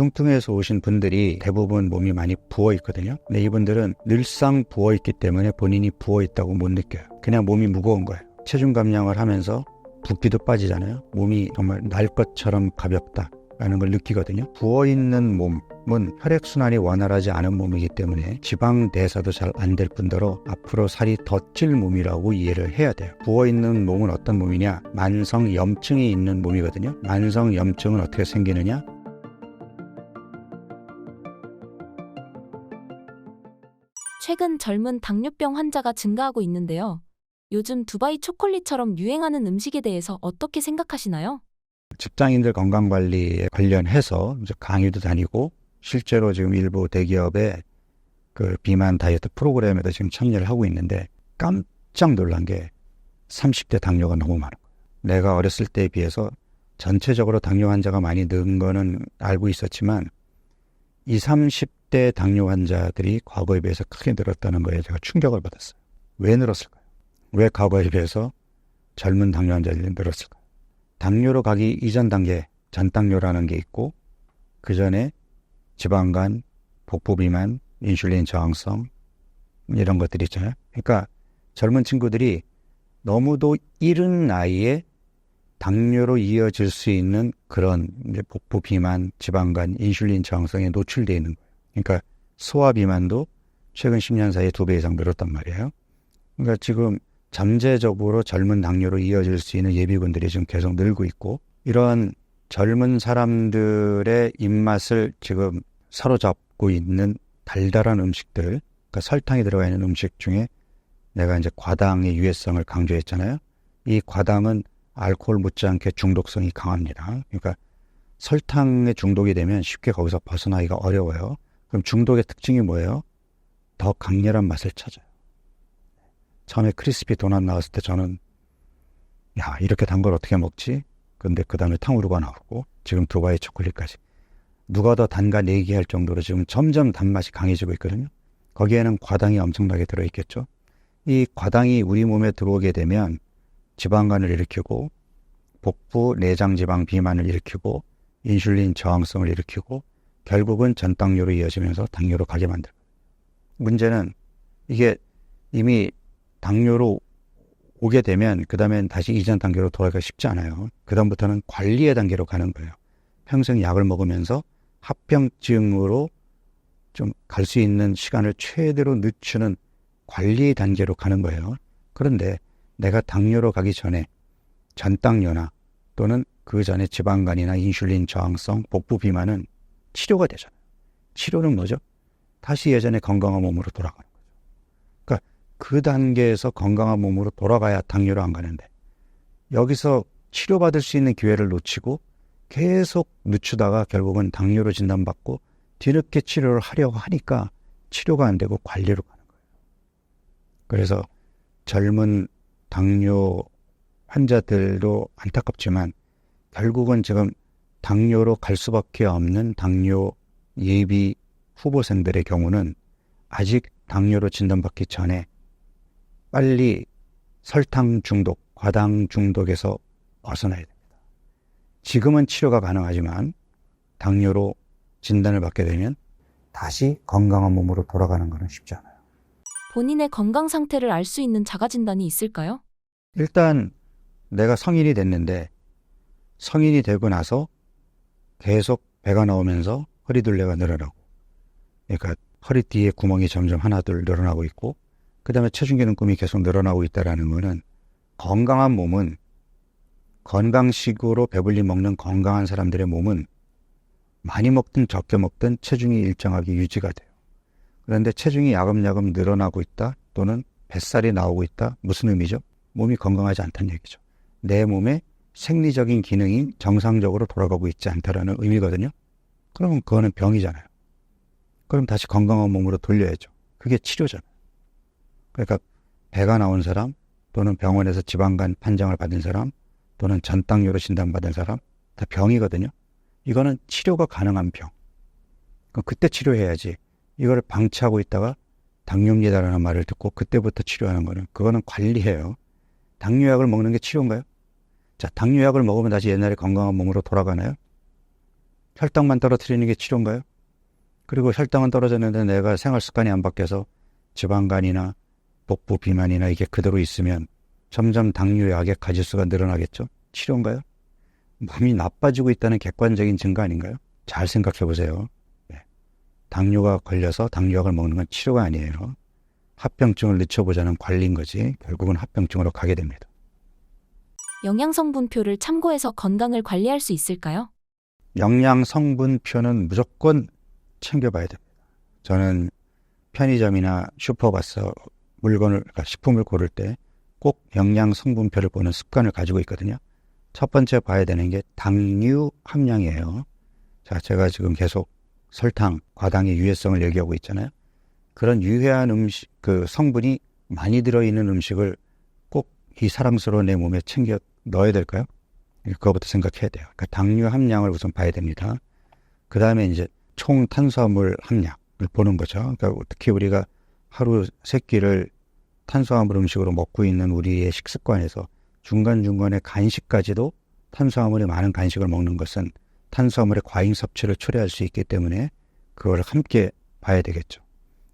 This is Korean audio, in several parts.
뚱뚱해서 오신 분들이 대부분 몸이 많이 부어 있거든요. 근데 이분들은 늘상 부어 있기 때문에 본인이 부어 있다고 못 느껴요. 그냥 몸이 무거운 거예요. 체중 감량을 하면서 붓기도 빠지잖아요. 몸이 정말 날 것처럼 가볍다라는 걸 느끼거든요. 부어있는 몸은 혈액순환이 원활하지 않은 몸이기 때문에 지방 대사도 잘 안 될 뿐더러 앞으로 살이 더 찔 몸이라고 이해를 해야 돼요. 부어있는 몸은 어떤 몸이냐? 만성 염증이 있는 몸이거든요. 만성 염증은 어떻게 생기느냐? 최근 젊은 당뇨병 환자가 증가하고 있는데요. 요즘 두바이 초콜릿처럼 유행하는 음식에 대해서 어떻게 생각하시나요? 직장인들 건강관리에 관련해서 이제 강의도 다니고 실제로 지금 일부 대기업의 그 비만 다이어트 프로그램에도 지금 참여를 하고 있는데 깜짝 놀란 게 30대 당뇨가 너무 많은 거예요. 내가 어렸을 때에 비해서 전체적으로 당뇨 환자가 많이 는 거는 알고 있었지만 20, 30대 당뇨 환자들이 과거에 비해서 크게 늘었다는 거에 제가 충격을 받았어요. 왜 늘었을까요? 왜 과거에 비해서 젊은 당뇨 환자들이 늘었을까요? 당뇨로 가기 이전 단계, 전당뇨라는 게 있고 그 전에 지방간, 복부비만, 인슐린 저항성 이런 것들이 있잖아요. 그러니까 젊은 친구들이 너무도 이른 나이에 당뇨로 이어질 수 있는 그런 복부비만, 지방간, 인슐린 저항성에 노출되어 있는 거예요. 그러니까 소화비만도 최근 10년 사이에 2배 이상 늘었단 말이에요. 그러니까 지금 잠재적으로 젊은 당뇨로 이어질 수 있는 예비군들이 지금 계속 늘고 있고 이런 젊은 사람들의 입맛을 지금 사로잡고 있는 달달한 음식들, 그러니까 설탕이 들어가 있는 음식 중에 내가 이제 과당의 유해성을 강조했잖아요. 이 과당은 알코올 못지않게 중독성이 강합니다. 그러니까 설탕에 중독이 되면 쉽게 거기서 벗어나기가 어려워요. 그럼 중독의 특징이 뭐예요? 더 강렬한 맛을 찾아요. 처음에 크리스피 도넛 나왔을 때 저는 야 이렇게 단 걸 어떻게 먹지? 근데 그 다음에 탕후루가 나오고 지금 두바이 초콜릿까지 누가 더 단가 내기할 정도로 지금 점점 단맛이 강해지고 있거든요. 거기에는 과당이 엄청나게 들어있겠죠. 이 과당이 우리 몸에 들어오게 되면 지방간을 일으키고 복부 내장지방 비만을 일으키고 인슐린 저항성을 일으키고 결국은 전당뇨로 이어지면서 당뇨로 가게 만들어요. 문제는 이게 이미 당뇨로 오게 되면 그 다음엔 다시 이전 단계로 돌아가기가 쉽지 않아요. 그 다음부터는 관리의 단계로 가는 거예요. 평생 약을 먹으면서 합병증으로 좀 갈 수 있는 시간을 최대로 늦추는 관리의 단계로 가는 거예요. 그런데 내가 당뇨로 가기 전에 전당뇨나 또는 그 전에 지방간이나 인슐린 저항성, 복부 비만은 치료가 되잖아요. 치료는 뭐죠? 다시 예전에 건강한 몸으로 돌아가는 거죠. 그러니까 그 단계에서 건강한 몸으로 돌아가야 당뇨로 안 가는데 여기서 치료받을 수 있는 기회를 놓치고 계속 늦추다가 결국은 당뇨로 진단받고 뒤늦게 치료를 하려고 하니까 치료가 안 되고 관리로 가는 거예요. 그래서 젊은 당뇨 환자들도 안타깝지만 결국은 지금 당뇨로 갈 수밖에 없는 당뇨 예비 후보생들의 경우는 아직 당뇨로 진단받기 전에 빨리 설탕 중독, 과당 중독에서 벗어나야 됩니다. 지금은 치료가 가능하지만 당뇨로 진단을 받게 되면 다시 건강한 몸으로 돌아가는 것은 쉽지 않아요. 본인의 건강 상태를 알 수 있는 자가진단이 있을까요? 일단 내가 성인이 됐는데 성인이 되고 나서 계속 배가 나오면서 허리둘레가 늘어나고 그러니까 허리띠에 구멍이 점점 하나둘 늘어나고 있고 그 다음에 체중계능금이 계속 늘어나고 있다는 것은 건강한 몸은 건강식으로 배불리 먹는 건강한 사람들의 몸은 많이 먹든 적게 먹든 체중이 일정하게 유지가 돼요. 그런데 체중이 야금야금 늘어나고 있다 또는 뱃살이 나오고 있다. 무슨 의미죠? 몸이 건강하지 않다는 얘기죠. 내 몸의 생리적인 기능이 정상적으로 돌아가고 있지 않다는 의미거든요. 그러면 그거는 병이잖아요. 그럼 다시 건강한 몸으로 돌려야죠. 그게 치료잖아요. 그러니까 배가 나온 사람 또는 병원에서 지방간 판정을 받은 사람 또는 전당뇨로 진단받은 사람 다 병이거든요. 이거는 치료가 가능한 병. 그럼 그때 치료해야지. 이거를 방치하고 있다가 당뇨입니다라는 말을 듣고 그때부터 치료하는 거는 그거는 관리해요. 당뇨약을 먹는 게 치료인가요? 자, 당뇨약을 먹으면 다시 옛날에 건강한 몸으로 돌아가나요? 혈당만 떨어뜨리는 게 치료인가요? 그리고 혈당은 떨어졌는데 내가 생활 습관이 안 바뀌어서 지방간이나 복부 비만이나 이게 그대로 있으면 점점 당뇨의 악의 가지수가 늘어나겠죠? 치료인가요? 몸이 나빠지고 있다는 객관적인 증거 아닌가요? 잘 생각해 보세요. 네. 당뇨가 걸려서 당뇨약을 먹는 건 치료가 아니에요. 합병증을 늦춰보자는 관리인 거지 결국은 합병증으로 가게 됩니다. 영양성분표를 참고해서 건강을 관리할 수 있을까요? 영양성분표는 무조건 챙겨봐야 됩니다. 저는 편의점이나 슈퍼 가서 그러니까 식품을 고를 때 꼭 영양성분표를 보는 습관을 가지고 있거든요. 첫 번째 봐야 되는 게 당류 함량이에요. 자, 제가 지금 계속 설탕, 과당의 유해성을 얘기하고 있잖아요. 그런 유해한 음식, 성분이 많이 들어있는 음식을 꼭 이 사랑스러운 내 몸에 챙겨 넣어야 될까요? 그거부터 생각해야 돼요. 그러니까 당류 함량을 우선 봐야 됩니다. 그 다음에 이제 총 탄수화물 함량을 보는 거죠. 그러니까 특히 우리가 하루 3끼를 탄수화물 음식으로 먹고 있는 우리의 식습관에서 중간중간에 간식까지도 탄수화물이 많은 간식을 먹는 것은 탄수화물의 과잉 섭취를 초래할 수 있기 때문에 그걸 함께 봐야 되겠죠.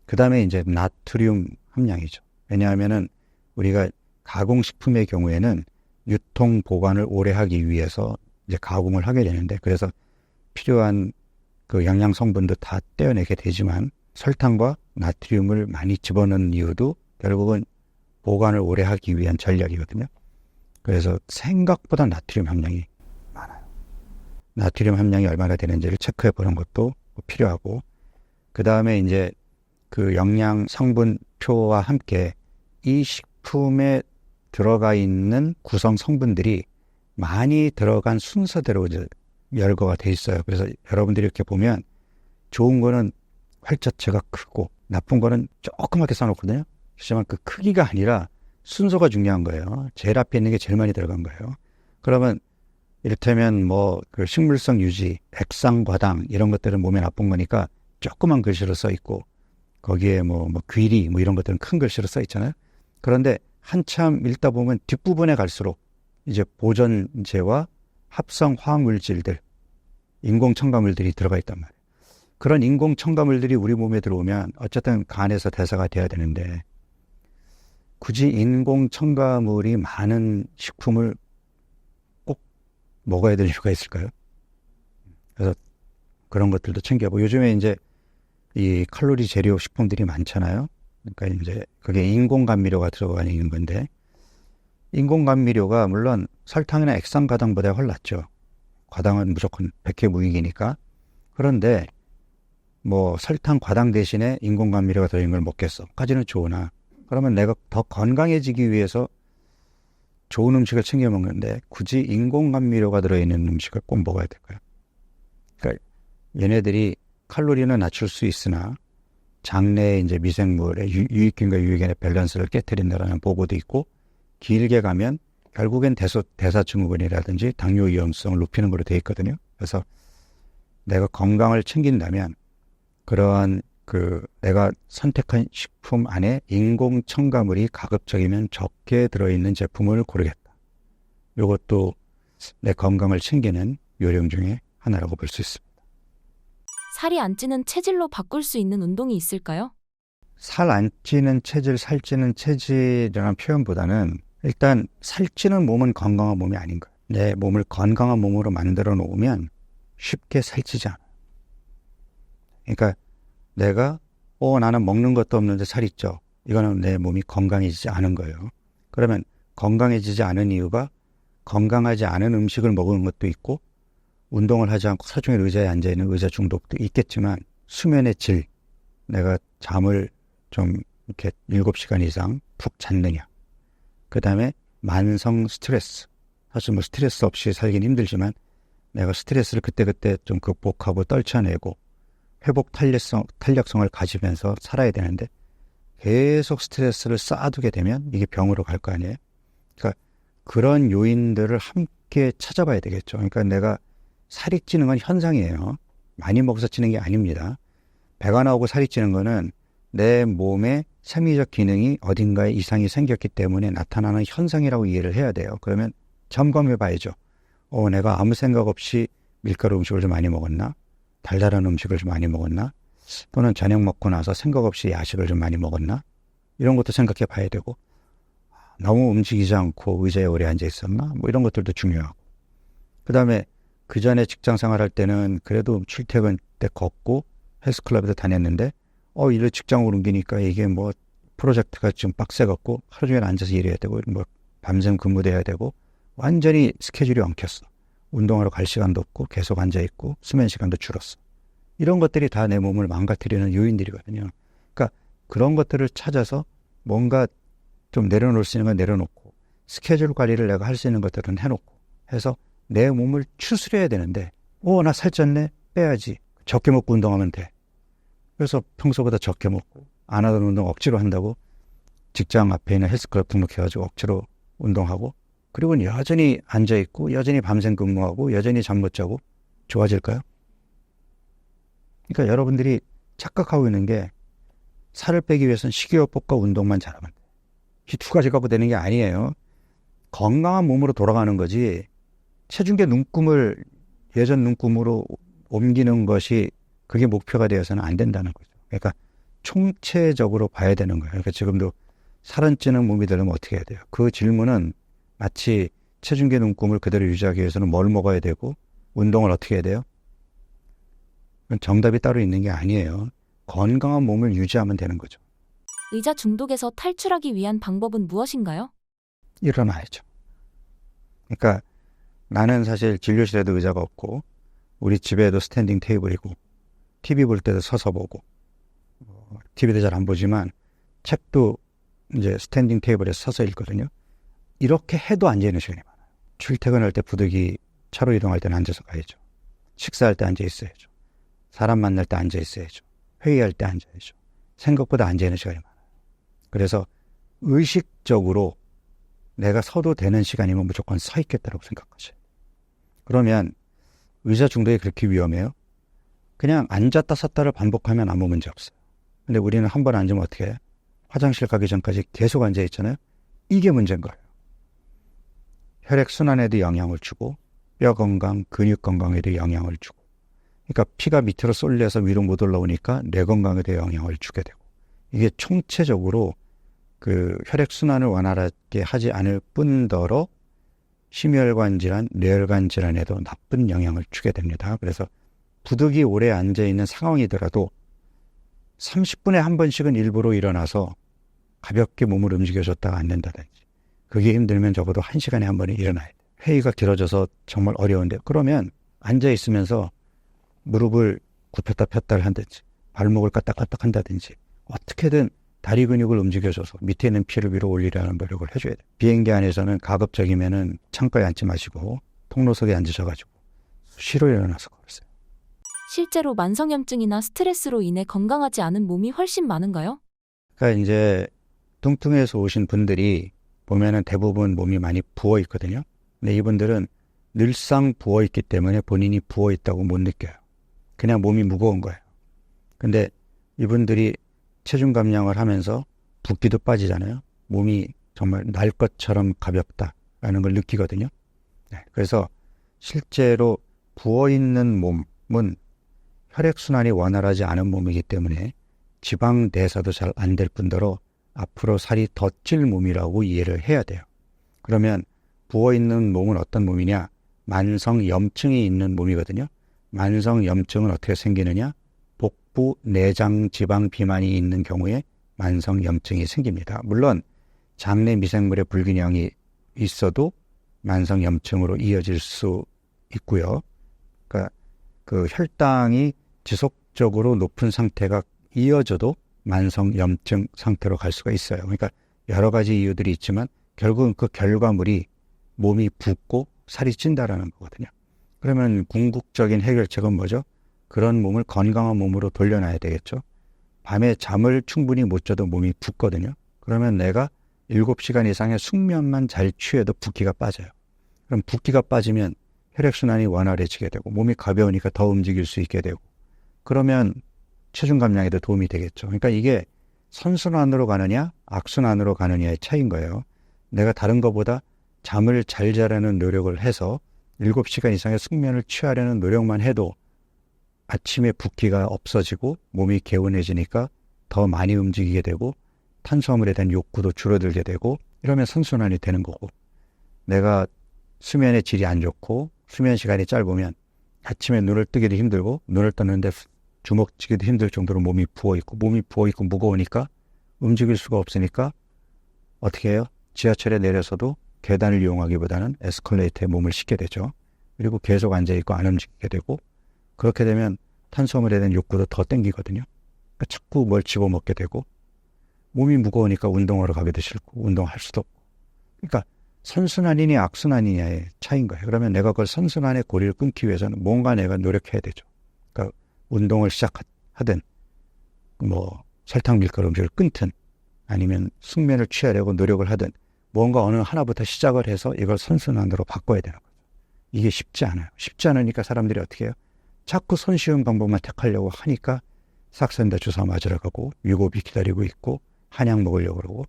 그 다음에 이제 나트륨 함량이죠. 왜냐하면은 우리가 가공식품의 경우에는 유통 보관을 오래 하기 위해서 이제 가공을 하게 되는데 그래서 필요한 그 영양 성분도 다 떼어내게 되지만 설탕과 나트륨을 많이 집어넣는 이유도 결국은 보관을 오래 하기 위한 전략이거든요. 그래서 생각보다 나트륨 함량이 많아요. 나트륨 함량이 얼마나 되는지를 체크해 보는 것도 필요하고 그 다음에 이제 그 영양 성분표와 함께 이 식품에 들어가 있는 구성 성분들이 많이 들어간 순서대로 이제 열거가 돼 있어요. 그래서 여러분들이 이렇게 보면 좋은 거는 활자체가 크고 나쁜 거는 조그맣게 써놓거든요. 하지만 그 크기가 아니라 순서가 중요한 거예요. 제일 앞에 있는 게 제일 많이 들어간 거예요. 그러면 이를테면 그 식물성 유지, 액상과당 이런 것들은 몸에 나쁜 거니까 조그만 글씨로 써 있고 거기에 귀리 이런 것들은 큰 글씨로 써 있잖아요. 그런데 한참 읽다 보면 뒷부분에 갈수록 이제 보존제와 합성 화학물질들, 인공 첨가물들이 들어가 있단 말이에요. 그런 인공 첨가물들이 우리 몸에 들어오면 어쨌든 간에서 대사가 돼야 되는데 굳이 인공 첨가물이 많은 식품을 꼭 먹어야 될 이유가 있을까요? 그래서 그런 것들도 챙겨보고 요즘에 이제 이 칼로리 재료 식품들이 많잖아요. 그러니까 이제 그게 인공 감미료가 들어가 있는 건데 인공 감미료가 물론 설탕이나 액상과당보다 훨 낫죠. 과당은 무조건 백해무익이니까. 그런데 설탕 과당 대신에 인공 감미료가 들어있는 걸 먹겠어. 까지는 좋으나 그러면 내가 더 건강해지기 위해서 좋은 음식을 챙겨 먹는데 굳이 인공 감미료가 들어있는 음식을 꼭 먹어야 될까요? 그러니까 얘네들이 칼로리는 낮출 수 있으나 장내에 이제 미생물의 유익균과 유익균의 밸런스를 깨트린다는 보고도 있고 길게 가면 결국엔 대사증후군이라든지 당뇨 위험성을 높이는 걸로 되어 있거든요. 그래서 내가 건강을 챙긴다면 그러한 내가 선택한 식품 안에 인공 첨가물이 가급적이면 적게 들어있는 제품을 고르겠다. 이것도 내 건강을 챙기는 요령 중에 하나라고 볼 수 있습니다. 살이 안 찌는 체질로 바꿀 수 있는 운동이 있을까요? 살 안 찌는 체질, 살찌는 체질이라는 표현보다는 일단 살찌는 몸은 건강한 몸이 아닌 거예요. 내 몸을 건강한 몸으로 만들어 놓으면 쉽게 살찌지 않아요. 그러니까 내가 나는 먹는 것도 없는데 살이 쪄. 이거는 내 몸이 건강해지지 않은 거예요. 그러면 건강해지지 않은 이유가 건강하지 않은 음식을 먹은 것도 있고 운동을 하지 않고 하루 종일 의자에 앉아있는 의자 중독도 있겠지만 수면의 질, 내가 잠을 좀 이렇게 7시간 이상 푹 잤느냐. 그 다음에 만성 스트레스. 사실 스트레스 없이 살긴 힘들지만 내가 스트레스를 그때그때 좀 극복하고 떨쳐내고 회복 탄력성을 가지면서 살아야 되는데 계속 스트레스를 쌓아두게 되면 이게 병으로 갈 거 아니에요. 그러니까 그런 요인들을 함께 찾아봐야 되겠죠. 그러니까 내가 살이 찌는 건 현상이에요. 많이 먹어서 찌는 게 아닙니다. 배가 나오고 살이 찌는 거는 내 몸의 생리적 기능이 어딘가에 이상이 생겼기 때문에 나타나는 현상이라고 이해를 해야 돼요. 그러면 점검해 봐야죠. 내가 아무 생각 없이 밀가루 음식을 좀 많이 먹었나? 달달한 음식을 좀 많이 먹었나? 또는 저녁 먹고 나서 생각 없이 야식을 좀 많이 먹었나? 이런 것도 생각해 봐야 되고, 너무 움직이지 않고 의자에 오래 앉아 있었나? 뭐 이런 것들도 중요하고. 그 다음에 그 전에 직장 생활할 때는 그래도 출퇴근 때 걷고 헬스클럽에도 다녔는데, 일을 직장으로 옮기니까 이게 뭐 프로젝트가 좀 빡세갖고 하루 종일 앉아서 일해야 되고, 뭐 밤샘 근무돼야 되고, 완전히 스케줄이 엉켰어. 운동하러 갈 시간도 없고 계속 앉아있고 수면 시간도 줄었어. 이런 것들이 다 내 몸을 망가뜨리는 요인들이거든요. 그러니까 그런 것들을 찾아서 뭔가 좀 내려놓을 수 있는 건 내려놓고 스케줄 관리를 내가 할 수 있는 것들은 해놓고 해서 내 몸을 추스려야 되는데 나 살쪘네? 빼야지. 적게 먹고 운동하면 돼. 그래서 평소보다 적게 먹고 안 하던 운동 억지로 한다고 직장 앞에 있는 헬스클럽 등록해가지고 억지로 운동하고 그리고 여전히 앉아있고 여전히 밤샘 근무하고 여전히 잠 못 자고 좋아질까요? 그러니까 여러분들이 착각하고 있는 게 살을 빼기 위해서는 식이요법과 운동만 잘하면 돼. 이 두 가지 갖고 되는 게 아니에요. 건강한 몸으로 돌아가는 거지 체중계 눈금을 예전 눈금으로 옮기는 것이 그게 목표가 되어서는 안 된다는 거죠. 그러니까 총체적으로 봐야 되는 거예요. 그러니까 지금도 살은 찌는 몸이 되려면 어떻게 해야 돼요? 그 질문은 마치 체중계 눈금을 그대로 유지하기 위해서는 뭘 먹어야 되고 운동을 어떻게 해야 돼요? 정답이 따로 있는 게 아니에요. 건강한 몸을 유지하면 되는 거죠. 의자 중독에서 탈출하기 위한 방법은 무엇인가요? 일어나야죠. 그러니까 나는 사실 진료실에도 의자가 없고 우리 집에도 스탠딩 테이블이고 TV 볼 때도 서서 보고 TV도 잘 안 보지만 책도 이제 스탠딩 테이블에 서서 읽거든요. 이렇게 해도 앉아있는 시간이 많아요. 출퇴근할 때 부득이 차로 이동할 때는 앉아서 가야죠. 식사할 때 앉아 있어야죠. 사람 만날 때 앉아 있어야죠. 회의할 때 앉아야죠. 생각보다 앉아있는 시간이 많아요. 그래서 의식적으로 내가 서도 되는 시간이면 무조건 서 있겠다라고 생각하셔요. 그러면 의자 중독이 그렇게 위험해요? 그냥 앉았다 섰다를 반복하면 아무 문제 없어요. 근데 우리는 한 번 앉으면 어떻게 해요? 화장실 가기 전까지 계속 앉아 있잖아요. 이게 문제인 거예요. 혈액순환에도 영향을 주고 뼈 건강, 근육 건강에도 영향을 주고 그러니까 피가 밑으로 쏠려서 위로 못 올라오니까 뇌 건강에도 영향을 주게 되고 이게 총체적으로 그 혈액순환을 원활하게 하지 않을 뿐더러 심혈관 질환, 뇌혈관 질환에도 나쁜 영향을 주게 됩니다. 그래서 부득이 오래 앉아있는 상황이더라도 30분에 한 번씩은 일부러 일어나서 가볍게 몸을 움직여줬다가 앉는다든지 그게 힘들면 적어도 1시간에 한 번은 일어나야 돼요. 회의가 길어져서 정말 어려운데 그러면 앉아있으면서 무릎을 굽혔다 폈다를 한다든지 발목을 까딱까딱 한다든지 어떻게든 다리 근육을 움직여줘서 밑에 있는 피를 위로 올리려는 노력을 해줘야 돼요. 비행기 안에서는 가급적이면은 창가에 앉지 마시고 통로석에 앉으셔가지고 수시로 일어나서 걸으세요. 실제로 만성염증이나 스트레스로 인해 건강하지 않은 몸이 훨씬 많은가요? 그러니까 이제 뚱뚱해서 오신 분들이 보면은 대부분 몸이 많이 부어 있거든요. 근데 이분들은 늘상 부어 있기 때문에 본인이 부어 있다고 못 느껴요. 그냥 몸이 무거운 거예요. 근데 이분들이 체중 감량을 하면서 붓기도 빠지잖아요. 몸이 정말 날 것처럼 가볍다라는 걸 느끼거든요. 네, 그래서 실제로 부어있는 몸은 혈액순환이 원활하지 않은 몸이기 때문에 지방 대사도 잘 안 될 뿐더러 앞으로 살이 더 찔 몸이라고 이해를 해야 돼요. 그러면 부어있는 몸은 어떤 몸이냐? 만성염증이 있는 몸이거든요. 만성염증은 어떻게 생기느냐? 복부 내장 지방 비만이 있는 경우에 만성염증이 생깁니다. 물론 장내 미생물의 불균형이 있어도 만성염증으로 이어질 수 있고요. 그러니까 그 혈당이 지속적으로 높은 상태가 이어져도 만성염증 상태로 갈 수가 있어요. 그러니까 여러 가지 이유들이 있지만 결국은 그 결과물이 몸이 붓고 살이 찐다라는 거거든요. 그러면 궁극적인 해결책은 뭐죠? 그런 몸을 건강한 몸으로 돌려놔야 되겠죠. 밤에 잠을 충분히 못 자도 몸이 붓거든요. 그러면 내가 7시간 이상의 숙면만 잘 취해도 붓기가 빠져요. 그럼 붓기가 빠지면 혈액순환이 원활해지게 되고 몸이 가벼우니까 더 움직일 수 있게 되고 그러면 체중 감량에도 도움이 되겠죠. 그러니까 이게 선순환으로 가느냐 악순환으로 가느냐의 차이인 거예요. 내가 다른 것보다 잠을 잘 자려는 노력을 해서 7시간 이상의 숙면을 취하려는 노력만 해도 아침에 붓기가 없어지고 몸이 개운해지니까 더 많이 움직이게 되고 탄수화물에 대한 욕구도 줄어들게 되고 이러면 선순환이 되는 거고, 내가 수면의 질이 안 좋고 수면 시간이 짧으면 아침에 눈을 뜨기도 힘들고 눈을 떴는데 주먹 쥐기도 힘들 정도로 몸이 부어있고 무거우니까 움직일 수가 없으니까 어떻게 해요? 지하철에 내려서도 계단을 이용하기보다는 에스컬레이터에 몸을 싣게 되죠. 그리고 계속 앉아있고 안 움직이게 되고, 그렇게 되면 탄수화물에 대한 욕구도 더 땡기거든요. 그러니까 자꾸 뭘 집어먹게 되고 몸이 무거우니까 운동하러 가기도 싫고 운동할 수도 없고. 그러니까 선순환이냐 악순환이냐의 차이인 거예요. 그러면 내가 그걸 선순환의 고리를 끊기 위해서는 뭔가 내가 노력해야 되죠. 그러니까 운동을 시작하든 뭐 설탕 밀가루 음식을 끊든 아니면 숙면을 취하려고 노력을 하든 뭔가 어느 하나부터 시작을 해서 이걸 선순환으로 바꿔야 되는 거죠. 이게 쉽지 않아요. 쉽지 않으니까 사람들이 어떻게 해요? 자꾸 손쉬운 방법만 택하려고 하니까 싹센다 주사 맞으러 가고 위고비 기다리고 있고 한약 먹으려고 그러고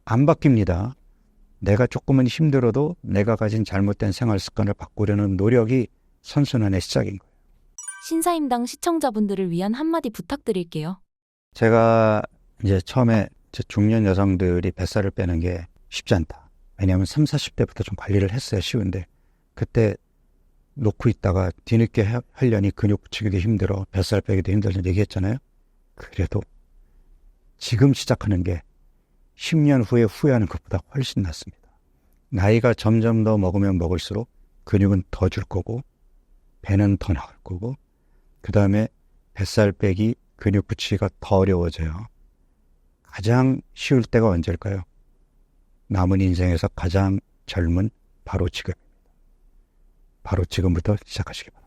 안 바뀝니다. 내가 조금은 힘들어도 내가 가진 잘못된 생활 습관을 바꾸려는 노력이 선순환의 시작인 거예요. 신사임당 시청자분들을 위한 한마디 부탁드릴게요. 제가 이제 처음에 중년 여성들이 뱃살을 빼는 게 쉽지 않다. 왜냐하면 30, 40대부터 좀 관리를 했어야 쉬운데 그때 놓고 있다가 뒤늦게 하려니 근육 붙이기도 힘들어 뱃살 빼기도 힘들다는 얘기했잖아요. 그래도 지금 시작하는 게 10년 후에 후회하는 것보다 훨씬 낫습니다. 나이가 점점 더 먹으면 먹을수록 근육은 더 줄 거고 배는 더 나올 거고 그 다음에 뱃살 빼기, 근육 붙이기가 더 어려워져요. 가장 쉬울 때가 언제일까요? 남은 인생에서 가장 젊은 바로 지금입니다. 바로 지금부터 시작하시기 바랍니다.